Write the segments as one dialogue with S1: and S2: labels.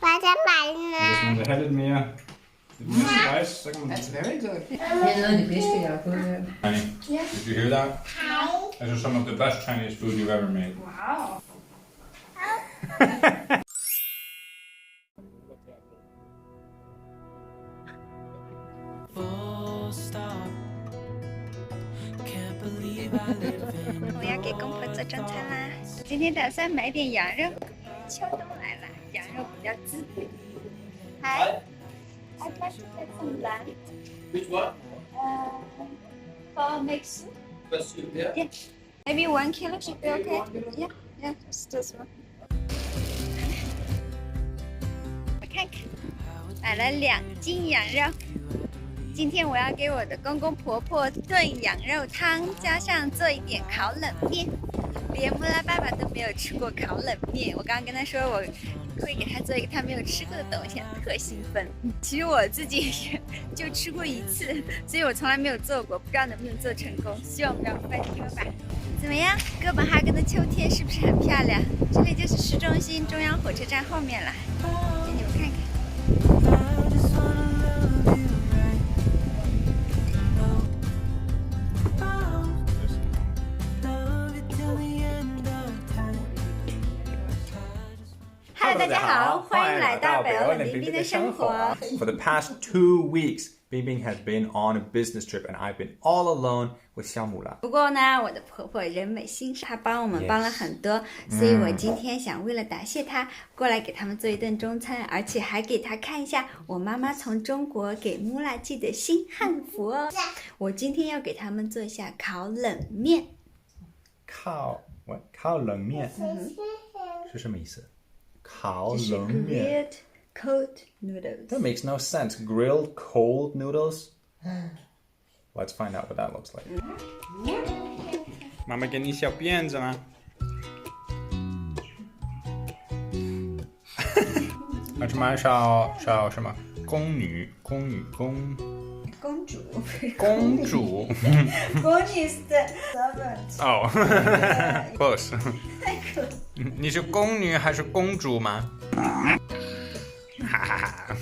S1: 大家买呢。
S2: Hvis man vil have lidt mere spice, så kan man...
S3: That's very good. Det er noget af det bedste, jeg har fået her.
S2: Honey, did you hear that? This is some of the best Chinese food you've ever made.
S3: Wow.
S4: Full stop. Can't believe I live in
S5: 我要给公婆做中餐啦！今天打算买点羊肉，秋冬来了，羊肉比较滋补。Hi, I'd like to get some lamb.
S6: Which one?
S5: For make soup.
S6: The soup, yeah?
S5: Yeah, maybe 1 kilo should be okay. Yeah, yeah, just this one. 我看看，买了2斤羊肉。今天我要给我的公公婆婆炖羊肉汤，加上做一点烤冷面。连木拉爸爸都没有吃过烤冷面，我刚刚跟他说我会给他做一个他没有吃过的东西，特兴奋。其实我自己就吃过1次，所以我从来没有做过，不知道能不能做成功。希望不要翻车吧。怎么样？哥本哈根的秋天是不是很漂亮？这里就是市中心中央火车站后面了，给你们看看。 嗨，大家好，欢迎来到北欧冷冰冰的生活。
S2: For the past 2 weeks, Bingbing has been on a business trip, and I've been all alone with 小木啦。
S5: 不过呢，我的婆婆人美心善，她帮我们帮了很多，所以我今天想为了答谢她，过来给他们做一顿中餐，而且还给她看一下我妈妈从中国给木啦寄的新汉服哦。我今天要给他们做一下烤冷面。
S2: 烤冷面是什么意思？烤冷面。
S5: Cold noodles.
S2: That makes no sense. Grilled cold noodles? Let's find out what that looks like. 妈妈给你小辫子吗？那什么小什么公主？公主
S5: Bonnie is the servant.
S2: 哦，close. 你是宫女还是公主吗？哈哈哈！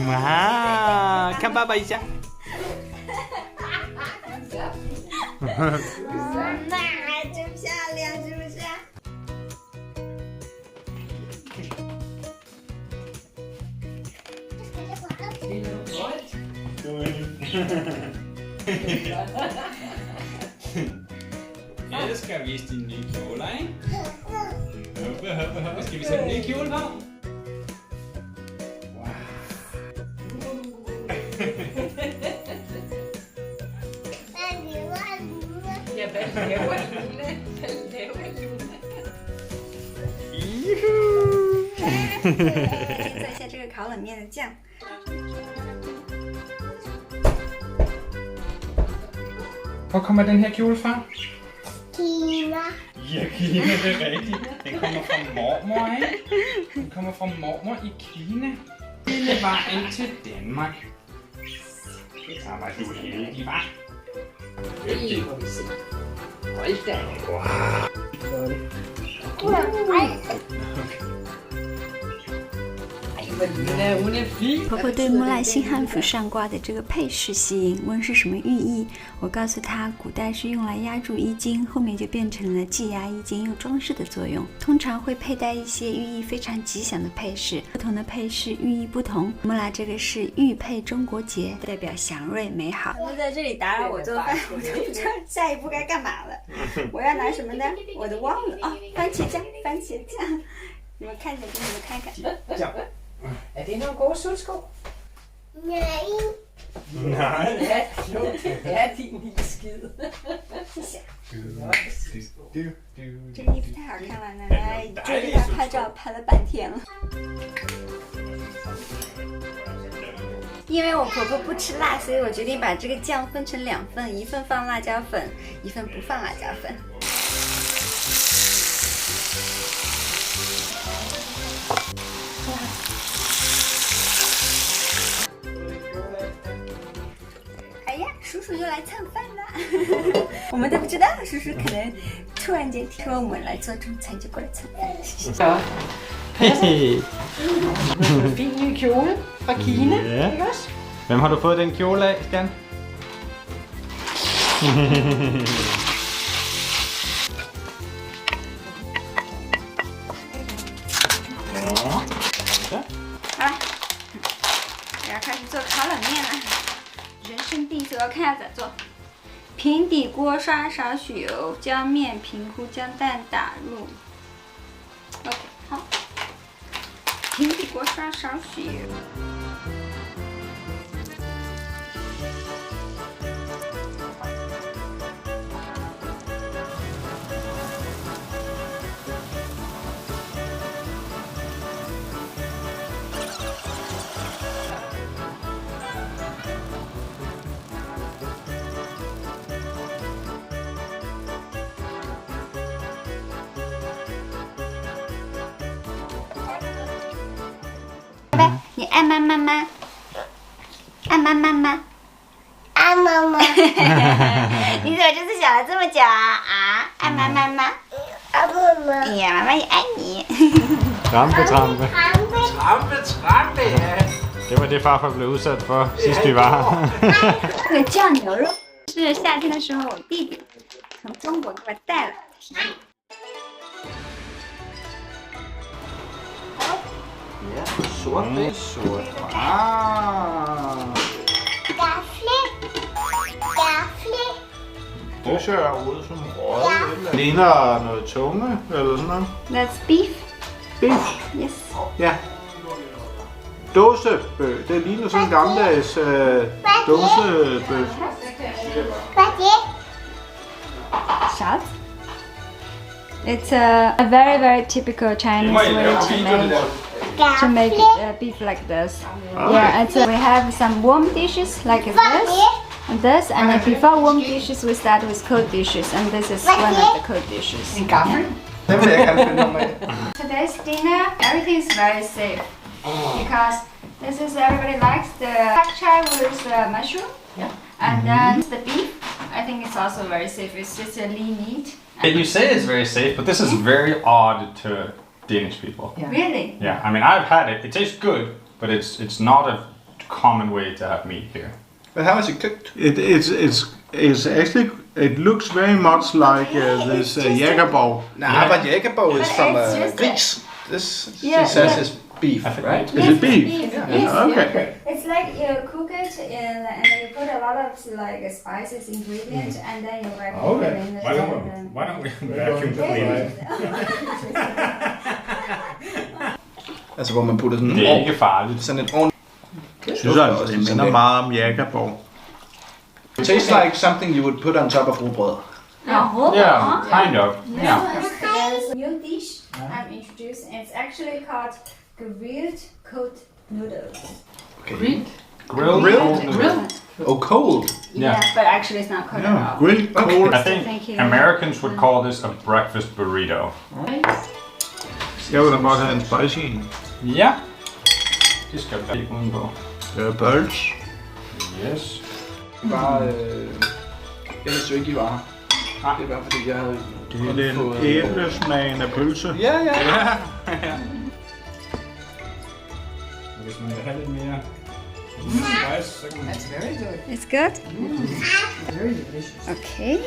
S2: 哇，看爸爸一下。
S5: 妈，真漂亮，是不是？Jeg
S2: skal vise din nye kjole, ikke? Hoppe. Skal vi sætte den nye kjole på? Wow.
S5: 做一下这个烤冷面的酱。
S2: Hvor kommer den her kjole fra?
S1: Kina.
S2: Ja, Kina, det er rigtigt. Den kommer fra mormor, ikke? Den kommer fra mormor i Kina. Hele vejen til Danmark. Så var du heldig, hva'?
S3: Hold da. Hun er fin.
S5: 婆婆对木啦新汉服上挂的这个配饰吸引，问是什么寓意？我告诉她，古代是用来压住衣襟，后面就变成了既压衣襟又装饰的作用。通常会佩戴一些寓意非常吉祥的配饰，不同的配饰寓意不同。木啦这个是玉佩中国结，代表祥瑞美好。他们在这里打扰我做饭，我都不知道下一步该干嘛了。我要拿什么呢？我都忘了哦，番茄酱，番茄酱。你们看着，给你们看看。
S2: 酱。
S3: Er det nogle gode sølvsko?
S1: Nej.
S2: Nej.
S3: Ja, jo, det er din lille skid.
S5: 谢谢。
S2: Du.
S5: 这个衣服太好看了，奶奶追着它拍照拍了半天了。因为我婆婆不吃辣，所以我决定把这个酱分成2份，1份放辣椒粉，1份不放辣椒粉。叔又来蹭饭了。我们都不知道，叔叔可能突然间说我们来做中餐，就过来蹭饭。
S2: Hey.
S3: Fin ny kjole fra Kina,
S2: Ja.
S3: ikke også?
S2: Hvem har du fået den kjole af, Skan? Ja.
S5: 好了，我要开始做烤冷面了。人生第一次，我要看要咋做。平底锅刷少许油，将面平铺，将蛋打入。OK， 好。平底锅刷少许油。你爱妈妈吗？爱妈妈吗？
S1: 爱妈妈，
S5: 你怎么就是想了这么久啊？爱妈妈吗？
S1: 爱妈妈，
S5: 哎呀，妈妈也爱你。
S2: Trampe, trampe.
S6: Trampe, trampe, ja.
S2: Det var det farfar blev udsat for sidst vi var her.
S5: 这个酱牛肉是夏天的时候我弟弟从中国给我带来的。
S6: Ja, sort det. Sort. Ah.
S1: gaffel, gaffel,
S7: Det ser ud som røget. Ligner noget tunge eller sådan noget.
S5: That's beef.
S7: Beef.
S5: Yes.
S7: Ja. Dåsebøf. Det ligner sådan en gammeldags dåsebøf.
S1: hvad er det?
S5: Salt. It's a very typical Chinese way to make beef like this. Yeah, and so we have some warm dishes like this, and this, and then before warm dishes we start with cold dishes, and this is one of the cold dishes.
S3: En gaffel.
S6: Den vil jeg gerne finde nummer 1.
S5: Today's dinner, everything is very safe because this is everybody likes the pak chai with mushroom, and then the beef. I think it's also very safe. It's just a lean meat.
S2: You say it's very safe, but this is very odd to Danish people.
S5: Really?
S2: Yeah, I mean I've had it. It tastes good, but it's not a common way to have meat here.
S6: But how is it cooked?
S7: It's actually, it looks very much like this Jägerbau.
S6: Nah, but Jägerbau is
S5: But
S6: from
S5: it's just
S6: gris. This
S5: Yeah,
S6: says
S5: yeah.
S6: it's beef, right?
S7: Is it beef?
S5: Yes.
S7: Okay.
S5: It's like you cook it and then you put a lot of like spices, ingredients, and then you vacuum it in the
S2: Why don't we vacuum clean it?
S6: Altså hvor man putter sådan
S2: Det er ikke farligt.
S6: sådan et ordentligt.
S7: Jeg synes altså, det minder meget om Jägerbau.
S6: It tastes like something you would put on top of rugbrød.
S2: Yeah, kind of. Yeah.
S5: There's a new dish I'm introducing. It's actually called grilled cold noodles.
S6: Okay.
S2: Grilled.
S6: Oh, cold.
S2: Yeah.
S5: But actually it's not cold at all.
S7: Grilled cold.
S2: I think Americans would call this a breakfast burrito.
S7: Jeg vil da godt have en spicy en.
S2: Ja. Det skal vi ikke udenpå.
S7: Bulge.
S2: Yes.
S6: Bare, ellers jo ikke I var her. Det er bare fordi jeg havde...
S7: Det er den æblesmagende pølse.
S6: Ja, ja.
S2: Hvis man vil have lidt mere spice, så kan man...
S3: That's very good.
S5: It's good?
S3: Very delicious.
S5: Okay.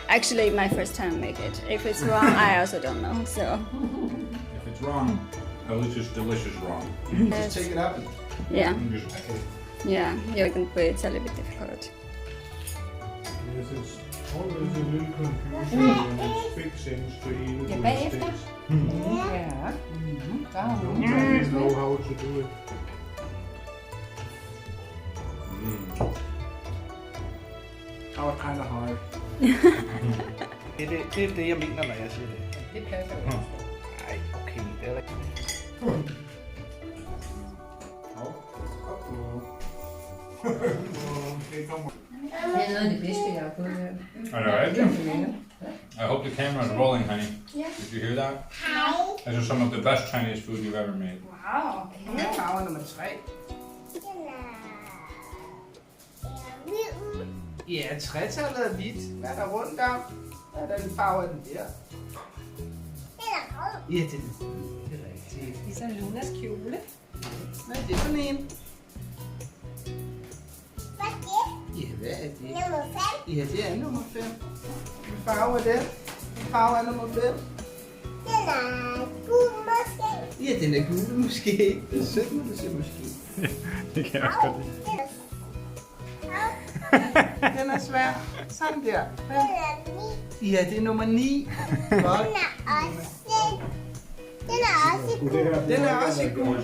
S5: Actually my first time make it. If it's wrong, I also don't know. So
S2: If it's wrong, at least it's delicious wrong.
S6: Just take it up.
S5: yeah.
S2: You just pack it.
S5: Yeah, you can put it's a little bit difficult.
S3: Ja, bagefter. Ja. Der er nogen.
S6: That was kind of hard. det er det, jeg mener, når jeg siger det.
S3: Det passer jo.
S6: Nej, okay. Det er da ikke...
S3: Det er noget af det bedste, jeg har fået her.
S2: All right. I hope the camera is rolling, honey. Did you hear that? This is some of the best Chinese food you've ever made.
S5: Wow.
S3: Hvad er farve nummer 3?
S6: Ja, tretallet er hvidt. Hvad er der rundt om? Hvad er den farve af den der? Ja, det er rigtigt.
S3: Ligesom Lunas kjole.
S6: Hvad er det for en?
S1: Hvad er det?
S6: Ja, hvad er det?
S1: Nummer 5.
S6: Ja, det er nummer 5. Hvad farve er den? Hvad farve er nummer 5?
S1: Den er gul måske.
S6: Ja, den er gul måske. Det er sødt, når du siger måske.
S7: Det kan jeg også godt lide.
S6: Den er svær. Sådan der.
S1: Den er 9.
S6: Ja, det er nummer 9. Godt.
S1: Den er også... Den er også gul.
S6: Den er også i gul.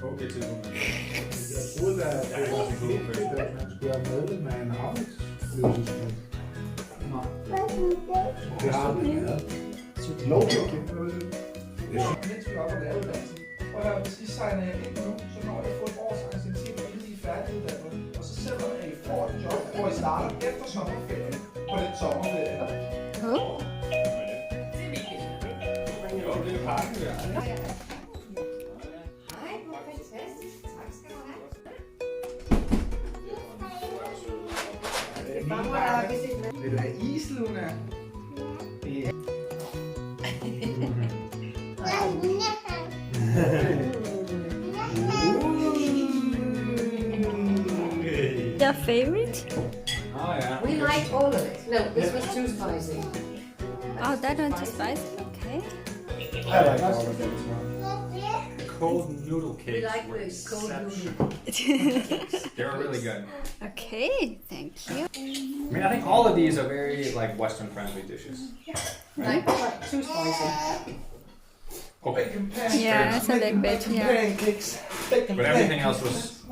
S2: Okay, til
S7: Jeg troede, at det var så helt fedt, at man skulle have medlem af en afgiftsløsningsmøde.
S1: Hvad er det?
S7: Det har vi været. Lovgivning.
S6: Mens vi er oppe og lave uddannelsen. Og her, hvis I signer jer ind nu, så når jeg få et års anciennitet, inden I er færdiguddannet. Og så selvom I får et job, hvor I starter efter sommerferien på den sommerferie.
S2: Jo, det er pakken der.
S6: Vil du have is, Luna? Ja.
S5: Your favorite?
S2: Oh, ja.
S3: We like all of it. No, this was too spicy.
S5: Oh, that one too spicy. Okay.
S7: I like all of them as well.
S2: Cold noodle
S3: We
S2: cakes
S3: like
S2: were
S3: the cold
S2: exceptional.
S3: noodles.
S2: They were really good.
S5: Okay, thank you.
S2: I mean, I think all of these are very like Western friendly dishes.
S3: Like, too spicy.
S2: Okay.
S5: Yeah, it's a little bit, yeah.
S6: Pancakes. Bacon
S2: But everything
S6: pancakes.
S2: else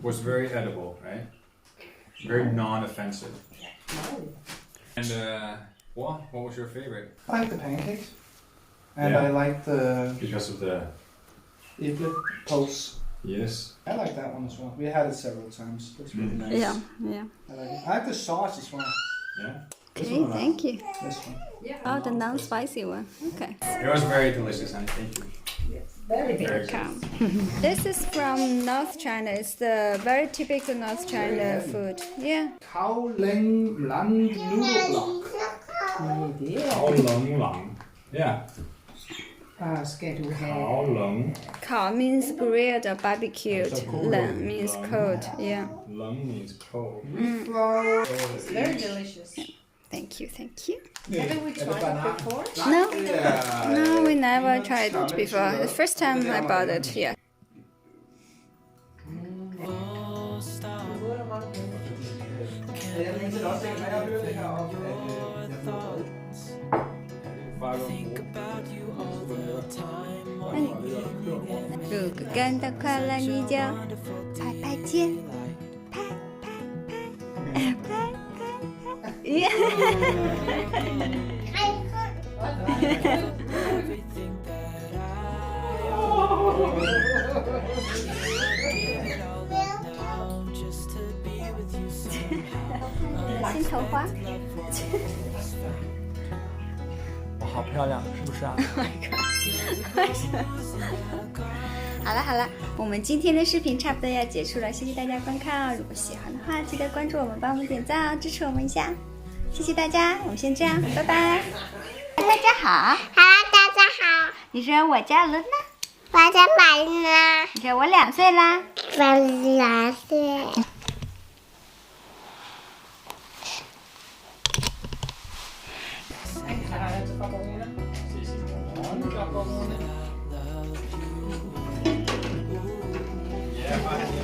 S2: was very edible, right? Very non-offensive. And what was your favorite?
S6: I like the pancakes. And
S2: Yeah.
S6: I like the
S2: Because of the
S6: iblet toast.
S2: yes.
S6: I like that one as well. We had it several times. It's really nice.
S5: Yeah, yeah.
S6: I like it. I like the sauce as well.
S2: Yeah.
S5: Okay, thank you.
S6: This one.
S5: Oh, the non-spicy one. Okay.
S2: It was very delicious, and thank you.
S3: Very good.
S2: Very good.
S5: Come. This is from North China. It's the very typical North China food. Yeah.
S6: Khao Lang Lang Noodle Block.
S2: How long? Yeah.
S3: Skal du have...
S2: How long?
S5: Kao means grilled or barbecued. Lang means cold. Yeah.
S2: Long means cold.
S3: Very delicious.
S5: Thank you, thank you.
S3: Haven't we tried it before?
S5: No,
S6: Yeah.
S5: no, we never tried it before. The first time I bought it. Yeah.如果感到快乐，你就拍拍肩，拍拍拍，拍拍拍。Yeah.
S4: just to be with you somehow.
S5: 心头花。
S8: 哇，好漂亮，是不是啊？
S5: 好了好了，我们今天的视频差不多要结束了，谢谢大家观看哦。如果喜欢的话，记得关注我们，帮我们点赞哦，支持我们一下。谢谢大家，我们先这样，拜拜。大家好，
S1: Hello，大家好，
S5: 你说我叫伦娜，
S1: 我叫白呢，
S5: 你说我2岁啦。
S1: 我2岁。
S2: Ja, bare lige